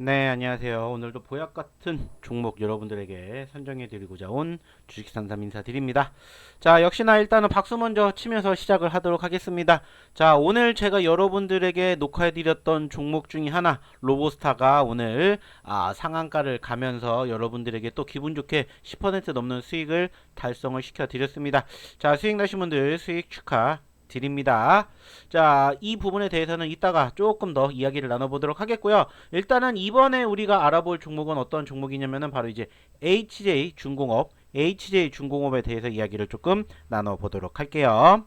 네, 안녕하세요. 오늘도 보약 같은 종목 여러분들에게 선정해 드리고자 온 주식산삼 인사드립니다. 자, 역시나 일단은 박수 먼저 치면서 시작을 하도록 하겠습니다. 자, 오늘 제가 여러분들에게 녹화해 드렸던 종목 중에 하나, 로보스타가 오늘 상한가를 가면서 여러분들에게 또 기분 좋게 10% 넘는 수익을 달성을 시켜 드렸습니다. 자, 수익 나신 분들 수익 축하 드립니다. 자, 이 부분에 대해서는 이따가 조금 더 이야기를 나눠보도록 하겠고요. 일단은 이번에 우리가 알아볼 종목은 어떤 종목이냐면은 바로 이제 HJ 중공업에 대해서 이야기를 조금 나눠보도록 할게요.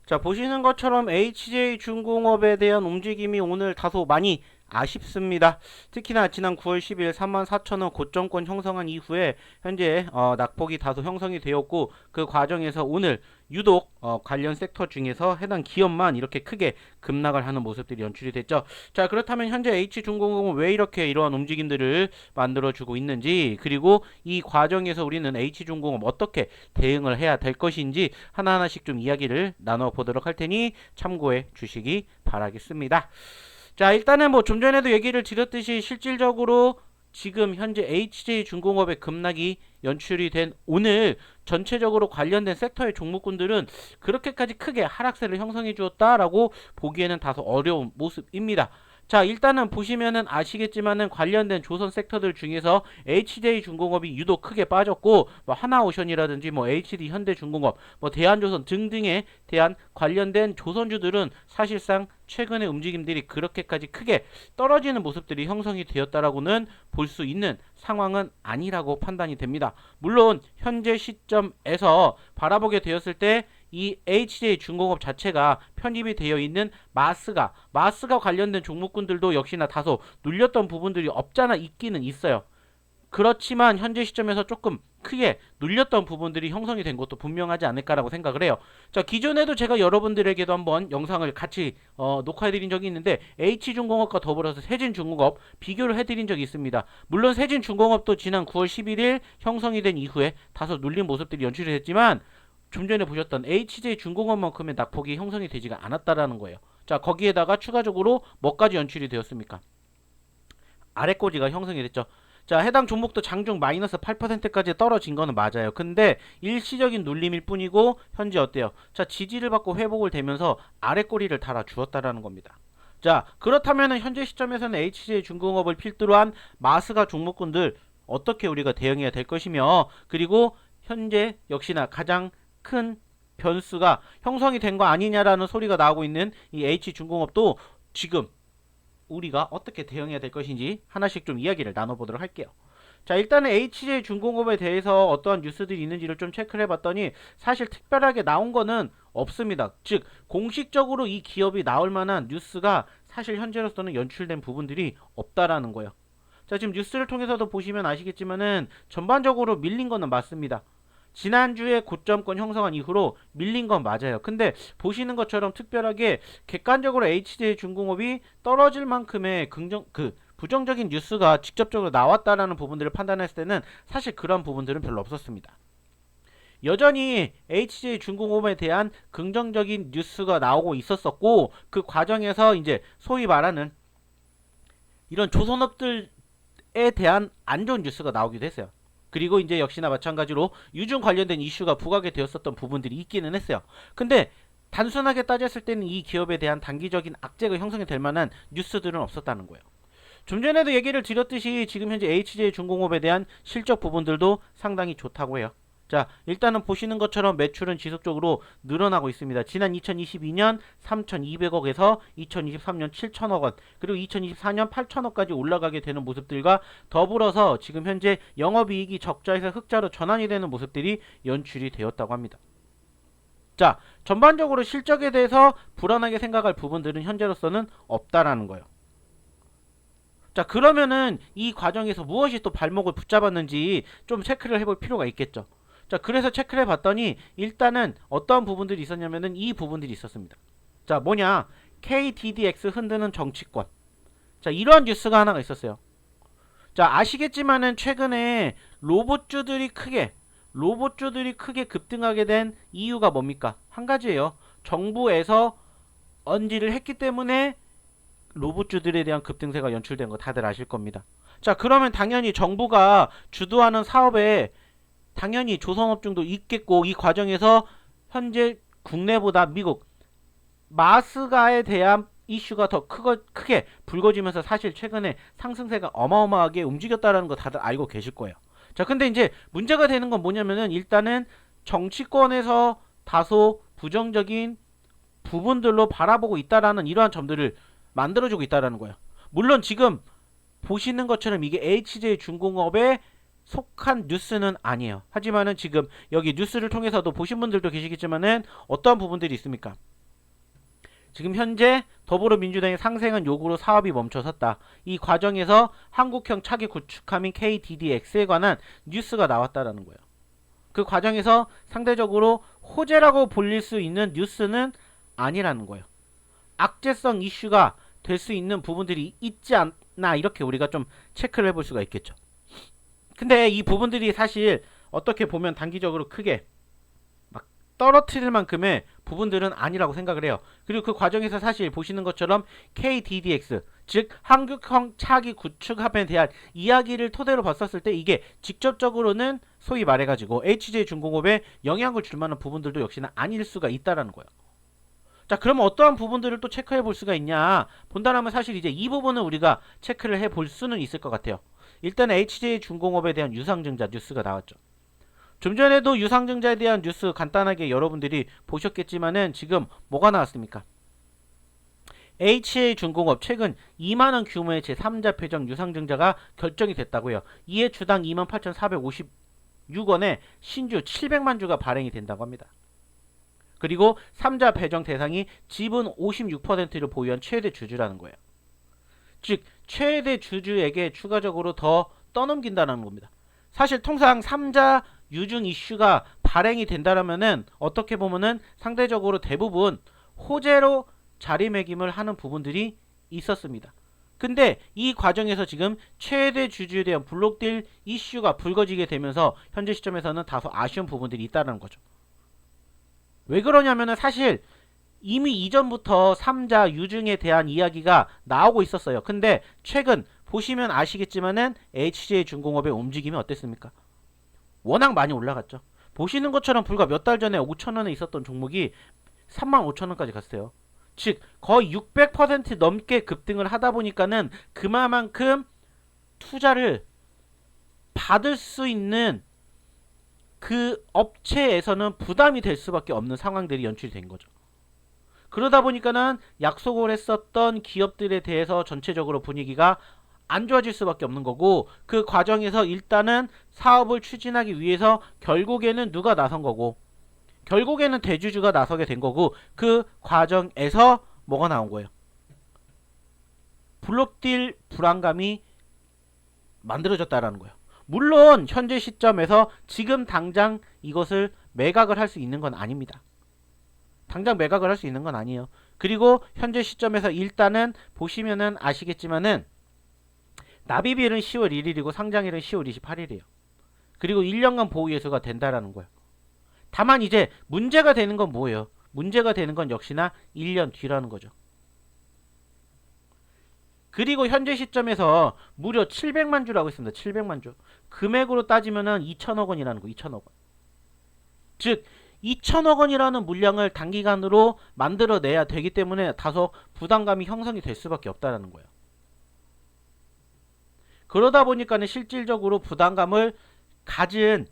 자, 보시는 것처럼 HJ중공업에 대한 움직임이 오늘 다소 많이 아쉽습니다. 특히나 지난 9월 10일 34,000원 고점권 형성한 이후에 현재 낙폭이 다소 형성이 되었고, 그 과정에서 오늘 유독 관련 섹터 중에서 해당 기업만 이렇게 크게 급락을 하는 모습들이 연출이 됐죠. 자, 그렇다면 현재 H중공업은 왜 이렇게 이러한 움직임들을 만들어주고 있는지, 그리고 이 과정에서 우리는 H중공업 어떻게 대응을 해야 될 것인지 하나하나씩 좀 이야기를 나눠보도록 할 테니 참고해 주시기 바라겠습니다. 자, 일단은 뭐 좀 전에도 얘기를 드렸듯이 실질적으로 지금 현재 HJ중공업의 급락이 연출이 된 오늘 전체적으로 관련된 섹터의 종목군들은 그렇게까지 크게 하락세를 형성해 주었다라고 보기에는 다소 어려운 모습입니다. 자, 일단은 보시면은 아시겠지만은 관련된 조선 섹터들 중에서 HJ중공업이 유독 크게 빠졌고, 뭐 하나오션이라든지 뭐 HD 현대중공업, 뭐 대한조선 등등에 대한 관련된 조선주들은 사실상 최근의 움직임들이 그렇게까지 크게 떨어지는 모습들이 형성이 되었다라고는 볼 수 있는 상황은 아니라고 판단이 됩니다. 물론 현재 시점에서 바라보게 되었을 때 이 HJ중공업 자체가 편입이 되어 있는 마스가 관련된 종목군들도 역시나 다소 눌렸던 부분들이 없잖아 있기는 있어요. 그렇지만 현재 시점에서 조금 크게 눌렸던 부분들이 형성이 된 것도 분명하지 않을까라고 생각을 해요. 자, 기존에도 제가 여러분들에게도 한번 영상을 같이 녹화해드린 적이 있는데 H중공업과 더불어서 세진중공업 비교를 해드린 적이 있습니다. 물론 세진중공업도 지난 9월 11일 형성이 된 이후에 다소 눌린 모습들이 연출이 됐지만 좀 전에 보셨던 HJ중공업만큼의 낙폭이 형성이 되지가 않았다라는 거예요. 자, 거기에다가 추가적으로 뭐까지 연출이 되었습니까? 아래꼬지가 형성이 됐죠. 자, 해당 종목도 장중 마이너스 8%까지 떨어진 거는 맞아요. 근데 일시적인 눌림일 뿐이고 현재 어때요? 자, 지지를 받고 회복을 되면서 아래꼬리를 달아 주었다라는 겁니다. 자, 그렇다면 현재 시점에서는 HJ중공업을 필두로 한 마스가 종목군들 어떻게 우리가 대응해야 될 것이며, 그리고 현재 역시나 가장 큰 변수가 형성이 된 거 아니냐라는 소리가 나오고 있는 이 H중공업도 지금 우리가 어떻게 대응해야 될 것인지 하나씩 좀 이야기를 나눠보도록 할게요. 자, 일단은 HJ중공업에 대해서 어떠한 뉴스들이 있는지를 좀 체크를 해봤더니 사실 특별하게 나온 거는 없습니다. 즉 공식적으로 이 기업이 나올 만한 뉴스가 사실 현재로서는 연출된 부분들이 없다라는 거예요. 자, 지금 뉴스를 통해서도 보시면 아시겠지만은 전반적으로 밀린 거는 맞습니다. 지난주에 고점권 형성한 이후로 밀린 건 맞아요. 근데 보시는 것처럼 특별하게 객관적으로 HJ중공업이 떨어질 만큼의 부정적인 뉴스가 직접적으로 나왔다라는 부분들을 판단했을 때는 사실 그런 부분들은 별로 없었습니다. 여전히 HJ중공업에 대한 긍정적인 뉴스가 나오고 있었었고, 그 과정에서 이제 소위 말하는 이런 조선업들에 대한 안 좋은 뉴스가 나오기도 했어요. 그리고 이제 역시나 마찬가지로 유중 관련된 이슈가 부각이 되었었던 부분들이 있기는 했어요. 근데 단순하게 따졌을 때는 이 기업에 대한 단기적인 악재가 형성이 될 만한 뉴스들은 없었다는 거예요. 좀 전에도 얘기를 드렸듯이 지금 현재 HJ중공업에 대한 실적 부분들도 상당히 좋다고 해요. 자, 일단은 보시는 것처럼 매출은 지속적으로 늘어나고 있습니다. 지난 2022년 3,200억에서 2023년 7,000억 원, 그리고 2024년 8,000억까지 올라가게 되는 모습들과 더불어서 지금 현재 영업이익이 적자에서 흑자로 전환이 되는 모습들이 연출이 되었다고 합니다. 자, 전반적으로 실적에 대해서 불안하게 생각할 부분들은 현재로서는 없다라는 거예요. 자, 그러면은 이 과정에서 무엇이 또 발목을 붙잡았는지 좀 체크를 해볼 필요가 있겠죠. 자, 그래서 체크를 해봤더니 일단은 어떤 부분들이 있었냐면은 이 부분들이 있었습니다. 자, 뭐냐? KDDX 흔드는 정치권. 자, 이러한 뉴스가 하나가 있었어요. 자, 아시겠지만은 최근에 로봇주들이 크게 급등하게 된 이유가 뭡니까? 한 가지예요. 정부에서 언지를 했기 때문에 로봇주들에 대한 급등세가 연출된 거 다들 아실 겁니다. 자, 그러면 당연히 정부가 주도하는 사업에 당연히 조선업종도 있겠고, 이 과정에서 현재 국내보다 미국 마스가에 대한 이슈가 더 크게 불거지면서 사실 최근에 상승세가 어마어마하게 움직였다라는 거 다들 알고 계실 거예요. 자, 근데 이제 문제가 되는 건 뭐냐면은 일단은 정치권에서 다소 부정적인 부분들로 바라보고 있다라는 이러한 점들을 만들어주고 있다라는 거예요. 물론 지금 보시는 것처럼 이게 HJ중공업에 속한 뉴스는 아니에요. 하지만은 지금 여기 뉴스를 통해서도 보신 분들도 계시겠지만은 어떠한 부분들이 있습니까? 지금 현재 더불어민주당의 상생한 요구로 사업이 멈춰섰다. 이 과정에서 한국형 차기 구축함인 KDDX에 관한 뉴스가 나왔다라는 거예요. 그 과정에서 상대적으로 호재라고 불릴 수 있는 뉴스는 아니라는 거예요. 악재성 이슈가 될 수 있는 부분들이 있지 않나 이렇게 우리가 좀 체크를 해볼 수가 있겠죠. 근데 이 부분들이 사실 어떻게 보면 단기적으로 크게 막 떨어뜨릴 만큼의 부분들은 아니라고 생각을 해요. 그리고 그 과정에서 사실 보시는 것처럼 KDDX 즉 한국형 차기 구축합에 대한 이야기를 토대로 봤었을 때 이게 직접적으로는 소위 말해가지고 HJ중공업에 영향을 줄 만한 부분들도 역시나 아닐 수가 있다라는 거예요. 자, 그러면 어떠한 부분들을 또 체크해 볼 수가 있냐 본다라면 사실 이제 이 부분은 우리가 체크를 해 볼 수는 있을 것 같아요. 일단 HJ중공업에 대한 유상증자 뉴스가 나왔죠. 좀 전에도 유상증자에 대한 뉴스 간단하게 여러분들이 보셨겠지만은 지금 뭐가 나왔습니까? HJ중공업 최근 2만원 규모의 제3자 배정 유상증자가 결정이 됐다고요. 이에 주당 28,456원에 신주 700만 주가 발행이 된다고 합니다. 그리고 3자 배정 대상이 지분 56%를 보유한 최대 주주라는 거예요. 즉 최대 주주에게 추가적으로 더 떠넘긴다는 겁니다. 사실 통상 3자 유증 이슈가 발행이 된다면은 어떻게 보면은 상대적으로 대부분 호재로 자리매김을 하는 부분들이 있었습니다. 근데 이 과정에서 지금 최대 주주에 대한 블록딜 이슈가 불거지게 되면서 현재 시점에서는 다소 아쉬운 부분들이 있다는 거죠. 왜 그러냐면은 사실 이미 이전부터 3자 유증에 대한 이야기가 나오고 있었어요. 근데 최근 보시면 아시겠지만은 HJ중공업의 움직임이 어땠습니까? 워낙 많이 올라갔죠. 보시는 것처럼 불과 몇 달 전에 5,000원에 있었던 종목이 35,000원까지 갔어요. 즉 거의 600% 넘게 급등을 하다 보니까는 그만큼 투자를 받을 수 있는 그 업체에서는 부담이 될 수밖에 없는 상황들이 연출이 된 거죠. 그러다 보니까는 약속을 했었던 기업들에 대해서 전체적으로 분위기가 안 좋아질 수밖에 없는 거고, 그 과정에서 일단은 사업을 추진하기 위해서 결국에는 누가 나선 거고, 결국에는 대주주가 나서게 된 거고, 그 과정에서 뭐가 나온 거예요? 블록딜 불안감이 만들어졌다라는 거예요. 물론 현재 시점에서 지금 당장 이것을 매각을 할 수 있는 건 아닙니다. 당장 매각을 할 수 있는 건 아니에요. 그리고 현재 시점에서 일단은 보시면은 아시겠지만은 납입일은 10월 1일이고 상장일은 10월 28일이에요. 그리고 1년간 보호 예수가 된다라는 거예요. 다만 이제 문제가 되는 건 뭐예요? 문제가 되는 건 역시나 1년 뒤라는 거죠. 그리고 현재 시점에서 무려 700만 주라고 했습니다. 700만 주. 금액으로 따지면은 2천억 원이라는 거. 2천억 원. 즉 2천억 원이라는 물량을 단기간으로 만들어내야 되기 때문에 다소 부담감이 형성이 될 수밖에 없다는 거예요. 그러다 보니까는 실질적으로 부담감을 가진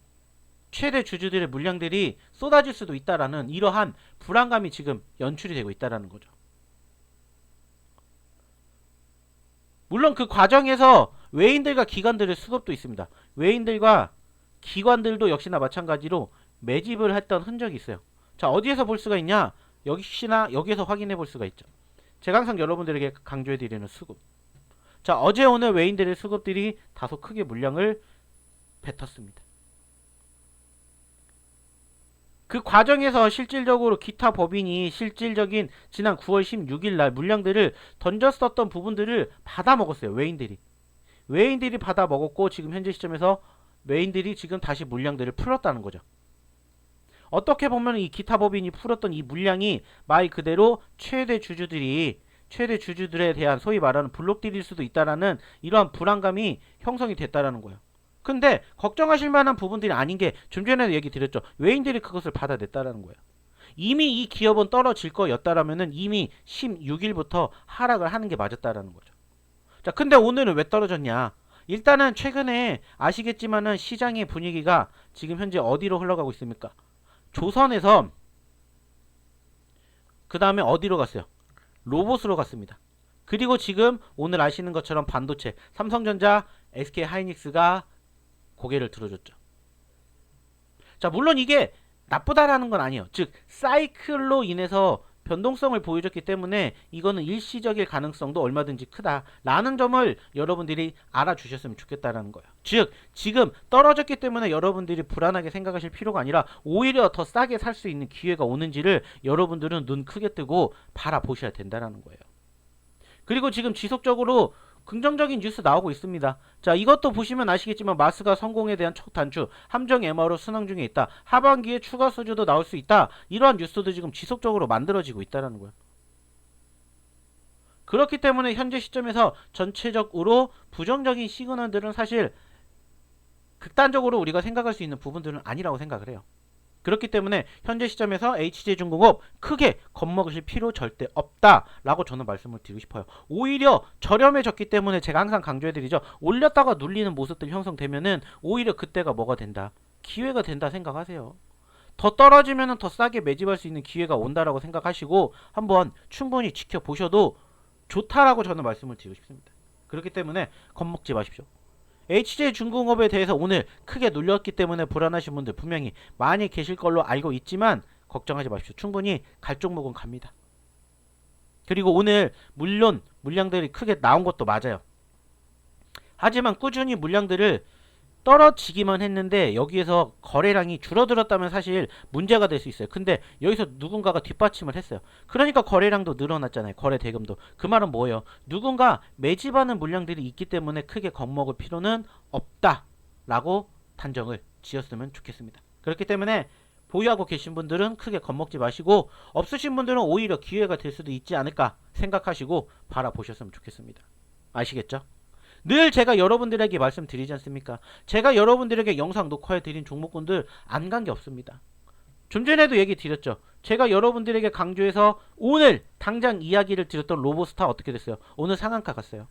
최대 주주들의 물량들이 쏟아질 수도 있다라는 이러한 불안감이 지금 연출이 되고 있다라는 거죠. 물론 그 과정에서 외인들과 기관들의 수급도 있습니다. 외인들과 기관들도 역시나 마찬가지로 매집을 했던 흔적이 있어요. 자, 어디에서 볼 수가 있냐? 역시나 여기에서 확인해 볼 수가 있죠. 제가 항상 여러분들에게 강조해 드리는 수급. 자, 어제 오늘 외인들의 수급들이 다소 크게 물량을 뱉었습니다. 그 과정에서 실질적으로 기타 법인이 실질적인 지난 9월 16일 날 물량들을 던졌었던 부분들을 받아먹었어요. 외인들이 받아먹었고, 지금 현재 시점에서 외인들이 지금 다시 물량들을 풀었다는 거죠. 어떻게 보면 이 기타 법인이 풀었던 이 물량이 말 그대로 최대 주주들이 최대 주주들에 대한 소위 말하는 블록딜일 수도 있다라는 이러한 불안감이 형성이 됐다라는 거예요. 근데 걱정하실 만한 부분들이 아닌 게 좀 전에도 얘기 드렸죠. 외인들이 그것을 받아냈다라는 거예요. 이미 이 기업은 떨어질 거였다라면은 이미 16일부터 하락을 하는 게 맞았다라는 거죠. 자, 근데 오늘은 왜 떨어졌냐? 일단은 최근에 아시겠지만은 시장의 분위기가 지금 현재 어디로 흘러가고 있습니까? 조선에서 그 다음에 어디로 갔어요? 로봇으로 갔습니다. 그리고 지금 오늘 아시는 것처럼 반도체, 삼성전자, SK하이닉스가 고개를 들어줬죠. 자, 물론 이게 나쁘다라는 건 아니에요. 즉 사이클로 인해서 변동성을 보여줬기 때문에 이거는 일시적일 가능성도 얼마든지 크다라는 점을 여러분들이 알아주셨으면 좋겠다라는 거예요. 즉 지금 떨어졌기 때문에 여러분들이 불안하게 생각하실 필요가 아니라 오히려 더 싸게 살 수 있는 기회가 오는지를 여러분들은 눈 크게 뜨고 바라보셔야 된다는 거예요. 그리고 지금 지속적으로 긍정적인 뉴스 나오고 있습니다. 자, 이것도 보시면 아시겠지만 마스가 성공에 대한 첫 단추, 함정 MRO 순항 중에 있다. 하반기에 추가 수주도 나올 수 있다. 이러한 뉴스도 지금 지속적으로 만들어지고 있다는 거예요. 그렇기 때문에 현재 시점에서 전체적으로 부정적인 시그널들은 사실 극단적으로 우리가 생각할 수 있는 부분들은 아니라고 생각을 해요. 그렇기 때문에 현재 시점에서 HJ중공업 크게 겁먹으실 필요 절대 없다라고 저는 말씀을 드리고 싶어요. 오히려 저렴해졌기 때문에 제가 항상 강조해드리죠. 올렸다가 눌리는 모습들 형성되면은 오히려 그때가 뭐가 된다? 기회가 된다 생각하세요. 더 떨어지면은 더 싸게 매집할 수 있는 기회가 온다라고 생각하시고 한번 충분히 지켜보셔도 좋다라고 저는 말씀을 드리고 싶습니다. 그렇기 때문에 겁먹지 마십시오. HJ중공업에 대해서 오늘 크게 눌렸기 때문에 불안하신 분들 분명히 많이 계실 걸로 알고 있지만 걱정하지 마십시오. 충분히 갈 종목은 갑니다. 그리고 오늘 물론 물량들이 크게 나온 것도 맞아요. 하지만 꾸준히 물량들을 떨어지기만 했는데 여기에서 거래량이 줄어들었다면 사실 문제가 될 수 있어요. 근데 여기서 누군가가 뒷받침을 했어요. 그러니까 거래량도 늘어났잖아요. 거래 대금도. 그 말은 뭐예요? 누군가 매집하는 물량들이 있기 때문에 크게 겁먹을 필요는 없다라고 단정을 지었으면 좋겠습니다. 그렇기 때문에 보유하고 계신 분들은 크게 겁먹지 마시고 없으신 분들은 오히려 기회가 될 수도 있지 않을까 생각하시고 바라보셨으면 좋겠습니다. 아시겠죠? 늘 제가 여러분들에게 말씀드리지 않습니까? 제가 여러분들에게 영상 녹화해 드린 종목군들 안 간 게 없습니다. 좀 전에도 얘기 드렸죠. 제가 여러분들에게 강조해서 오늘 당장 이야기를 드렸던 로보스타 어떻게 됐어요? 오늘 상한가 갔어요.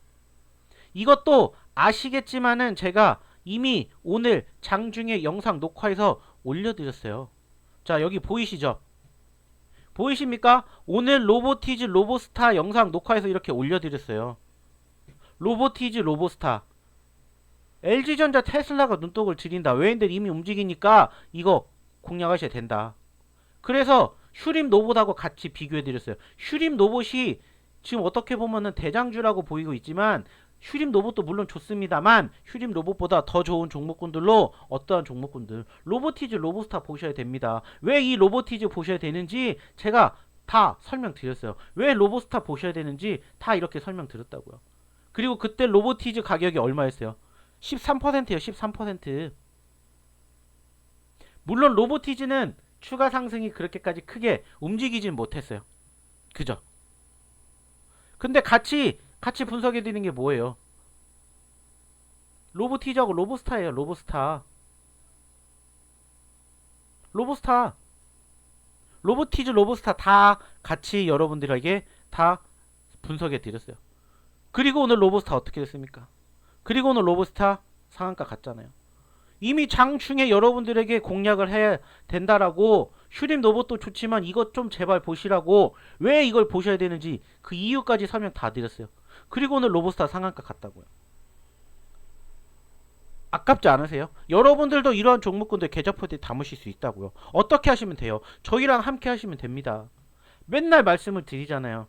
이것도 아시겠지만은 제가 이미 오늘 장중에 영상 녹화해서 올려드렸어요. 자, 여기 보이시죠? 보이십니까? 오늘 로보티즈 로보스타 영상 녹화해서 이렇게 올려드렸어요. 로보티즈 로보스타, LG전자 테슬라가 눈독을 들인다. 외인들 이미 움직이니까 이거 공략하셔야 된다. 그래서 슈림 로봇하고 같이 비교해드렸어요. 슈림 로봇이 지금 어떻게 보면은 대장주라고 보이고 있지만 슈림 로봇도 물론 좋습니다만 슈림 로봇보다 더 좋은 종목군들로 어떠한 종목군들 로보티즈 로보스타 보셔야 됩니다. 왜 이 로보티즈 보셔야 되는지 제가 다 설명드렸어요. 왜 로보스타 보셔야 되는지 다 이렇게 설명드렸다고요. 그리고 그때 로보티즈 가격이 얼마였어요? 13%예요. 13%. 물론 로보티즈는 추가 상승이 그렇게까지 크게 움직이진 못했어요. 그죠? 근데 같이 분석해 드리는 게 뭐예요? 로보티즈하고 로보스타예요. 로보스타. 로보티즈 로보스타 다 같이 여러분들에게 다 분석해 드렸어요. 그리고 오늘 로보스타 어떻게 됐습니까? 그리고 오늘 로보스타 상한가 갔잖아요. 이미 장중에 여러분들에게 공략을 해야 된다라고 슈림 로봇도 좋지만 이것 좀 제발 보시라고 왜 이걸 보셔야 되는지 그 이유까지 설명 다 드렸어요. 그리고 오늘 로보스타 상한가 갔다고요. 아깝지 않으세요? 여러분들도 이러한 종목군들 계좌포트에 담으실 수 있다고요. 어떻게 하시면 돼요? 저희랑 함께 하시면 됩니다. 맨날 말씀을 드리잖아요.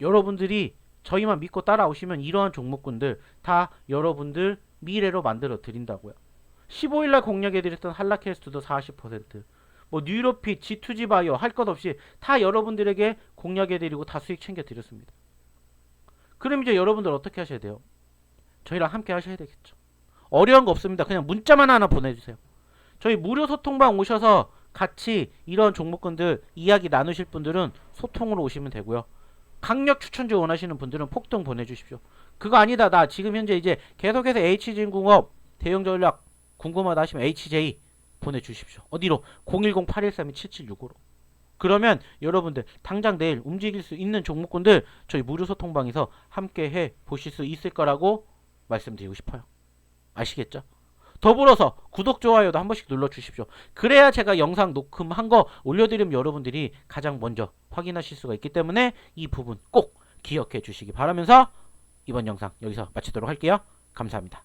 여러분들이 저희만 믿고 따라오시면 이러한 종목군들 다 여러분들 미래로 만들어 드린다고요. 15일날 공략해드렸던 한라캐스트도 40%, 뭐 뉴로핏, G2G 바이오 할 것 없이 다 여러분들에게 공략해드리고 다 수익 챙겨드렸습니다. 그럼 이제 여러분들 어떻게 하셔야 돼요? 저희랑 함께 하셔야 되겠죠. 어려운 거 없습니다. 그냥 문자만 하나 보내주세요. 저희 무료 소통방 오셔서 같이 이런 종목군들 이야기 나누실 분들은 소통으로 오시면 되고요. 강력 추천주 원하시는 분들은 폭등 보내주십시오. 그거 아니다. 나 지금 현재 이제 계속해서 H진공업 대형 전략 궁금하다 하시면 HJ 보내주십시오. 어디로? 010-813-7765로. 그러면 여러분들 당장 내일 움직일 수 있는 종목군들 저희 무료 소통방에서 함께 해 보실 수 있을 거라고 말씀드리고 싶어요. 아시겠죠? 더불어서 구독, 좋아요도 한 번씩 눌러주십시오. 그래야 제가 영상 녹음한 거 올려드리면 여러분들이 가장 먼저 확인하실 수가 있기 때문에 이 부분 꼭 기억해 주시기 바라면서 이번 영상 여기서 마치도록 할게요. 감사합니다.